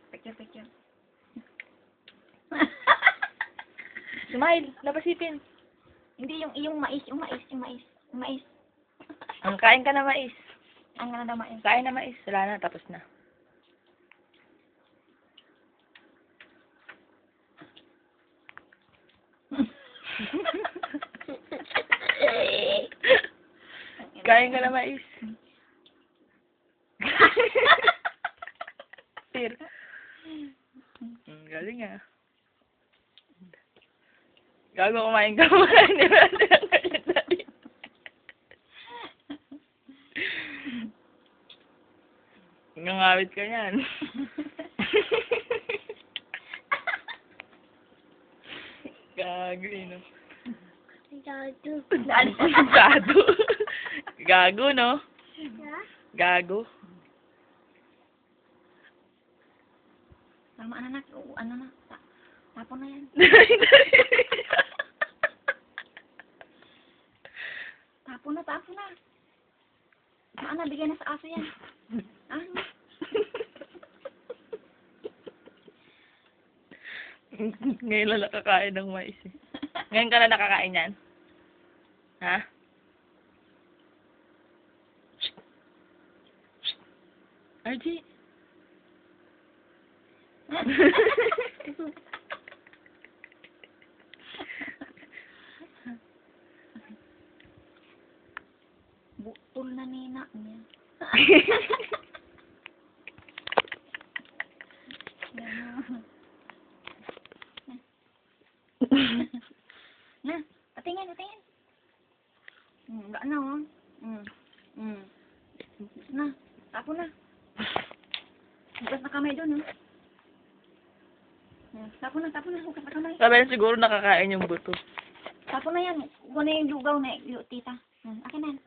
Picture. Smile, napasipin. Hindi, yung mais. Ang kain ka na mais. Ang ganda na mais. Kain na mais. Wala na, tapos na. Kain ka na mais. Sir. Galing ah. Gago, kumain ka mo. Hindi ba natin ang ganyan natin? Ngangawit ka yan. Gago no? Gago. Gago, no? Gago. Tama na, ano na. Tapon na yan. Tapon na. Saan na, bigyan na sa aso yan. Ah? Ngayon lang nakakain ng mais eh. Ngayon ka na nakakain yan? Ha? RG? Bukol na nina niya. Na, patingin. Enggak na, oh. Na, tapon na. Bukas na kamay doon, oh. Tapon na, bukas na kamay. Sabi na siguro nakakain yung buto. Tapon na yan. Kung na yung lugaw na, tita. Akin na yan.